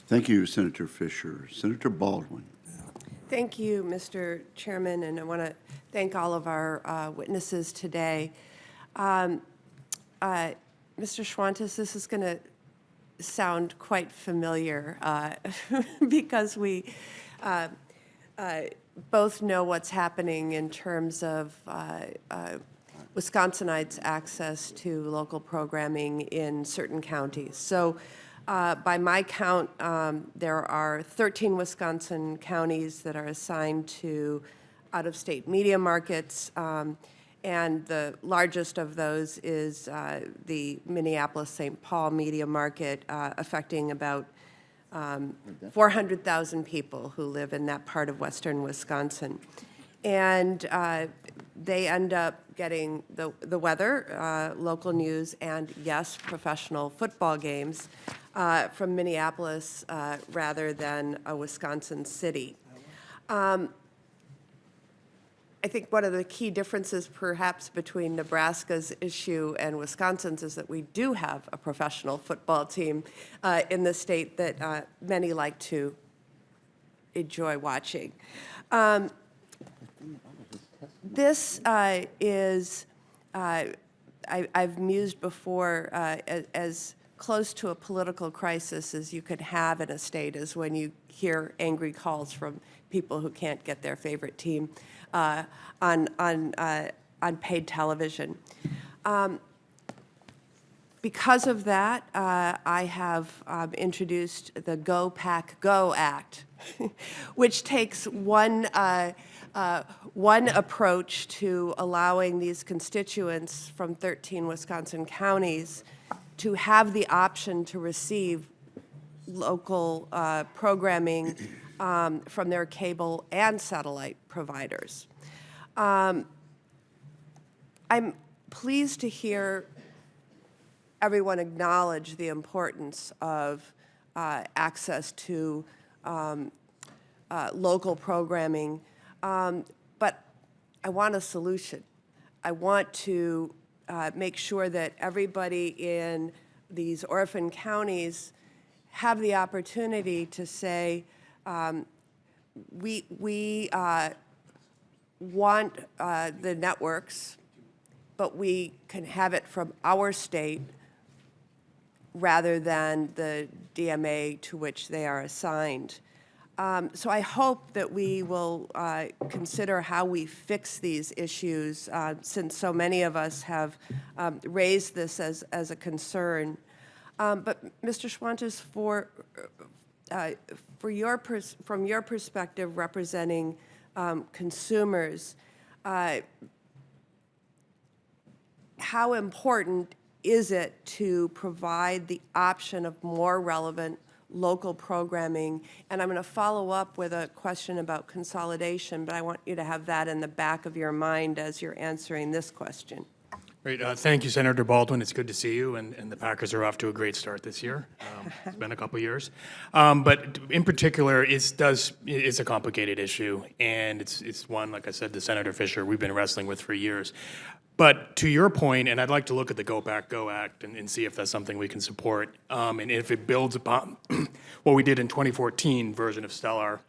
Thank you, Senator Fisher. Senator Baldwin. Thank you, Mr. Chairman, and I want to thank all of our witnesses today. Mr. Schwantes, this is going to sound quite familiar because we both know what's happening in terms of Wisconsinites' access to local programming in certain counties. So by my count, there are 13 Wisconsin counties that are assigned to out-of-state media markets, and the largest of those is the Minneapolis-St. Paul media market, affecting about 400,000 people who live in that part of western Wisconsin. And they end up getting the weather, local news, and yes, professional football games from Minneapolis rather than a Wisconsin city. I think one of the key differences perhaps between Nebraska's issue and Wisconsin's is that we do have a professional football team in the state that many like to enjoy watching. This is, I've mused before, as close to a political crisis as you could have in a state is when you hear angry calls from people who can't get their favorite team on paid television. Because of that, I have introduced the Go Pack Go Act, which takes one approach to allowing these constituents from 13 Wisconsin counties to have the option to receive local programming from their cable and satellite providers. I'm pleased to hear everyone acknowledge the importance of access to local programming, but I want a solution. I want to make sure that everybody in these orphan counties have the opportunity to say, we want the networks, but we can have it from our state rather than the DMA to which they are assigned. So I hope that we will consider how we fix these issues, since so many of us have raised this as a concern. But Mr. Schwantes, from your perspective representing consumers, how important is it to provide the option of more relevant local programming? And I'm going to follow up with a question about consolidation, but I want you to have that in the back of your mind as you're answering this question. Great. Thank you, Senator Baldwin. It's good to see you, and the Packers are off to a great start this year. It's been a couple years. But in particular, it's a complicated issue, and it's one, like I said to Senator Fisher, we've been wrestling with for years. But to your point, and I'd like to look at the Go Back Go Act and see if that's something we can support, and if it builds upon what we did in 2014 version of Stellar,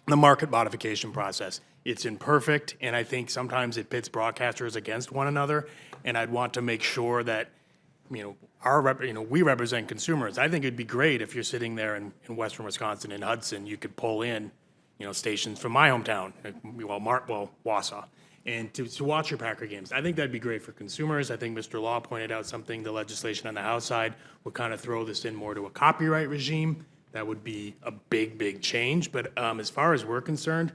the market modification process. It's imperfect, and I think sometimes it pits broadcasters against one another, and I'd want to make sure that, we represent consumers. I think it'd be great if you're sitting there in western Wisconsin, in Hudson, you could pull in, stations from my hometown, Wausau, and to watch your Packer games. I think that'd be great for consumers. I think Mr. Law pointed out something, the legislation on the House side would kind of throw this in more to a copyright regime. That would be a big, big change. But as far as we're concerned,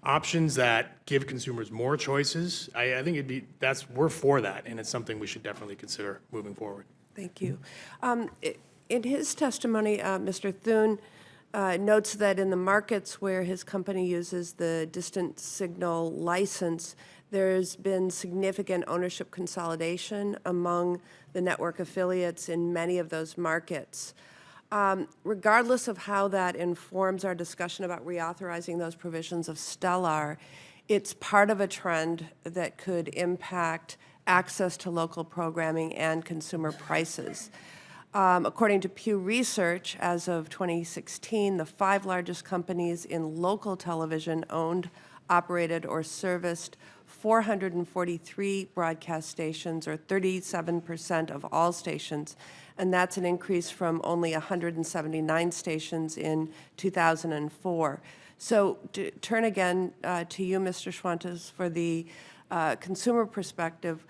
options that give consumers more choices, I think we're for that, and it's something we should definitely consider moving forward. Thank you. In his testimony, Mr. Thune notes that in the markets where his company uses the distant signal license, there's been significant ownership consolidation among the network affiliates in many of those markets. Regardless of how that informs our discussion about reauthorizing those provisions of Stellar, it's part of a trend that could impact access to local programming and consumer prices. According to Pew Research, as of 2016, the 5 largest companies in local television owned, operated, or serviced 443 broadcast stations, or 37% of all stations, and that's an increase from only 179 stations in 2004. So to turn again to you, Mr. Schwantes, for the consumer perspective,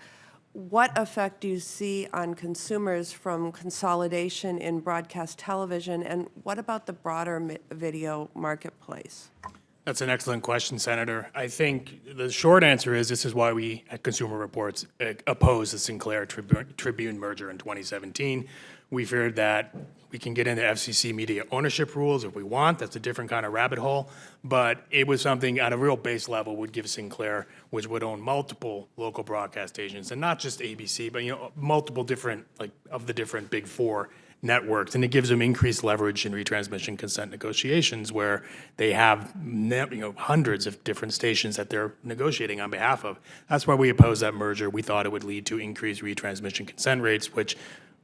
what effect do you see on consumers from consolidation in broadcast television, and what about the broader video marketplace? That's an excellent question, Senator. I think the short answer is this is why we at Consumer Reports opposed the Sinclair Tribune merger in 2017. We feared that we can get into FCC media ownership rules if we want. That's a different kind of rabbit hole. But it was something at a real base level would give Sinclair, which would own multiple local broadcast stations, and not just ABC, but multiple different, of the different big four networks, and it gives them increased leverage in retransmission consent negotiations where they have hundreds of different stations that they're negotiating on behalf of. That's why we opposed that merger. We thought it would lead to increased retransmission consent rates, which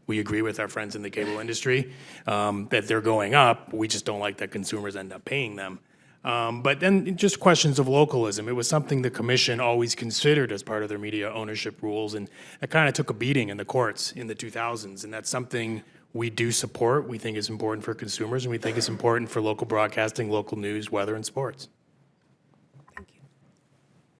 we agree with our friends in the cable industry that they're going up. We just don't like that consumers end up paying them. But then just questions of localism. It was something the commission always considered as part of their media ownership rules, and it kind of took a beating in the courts in the 2000s, and that's something we do support. We think it's important for consumers, and we think it's important for local broadcasting, local news, weather, and sports.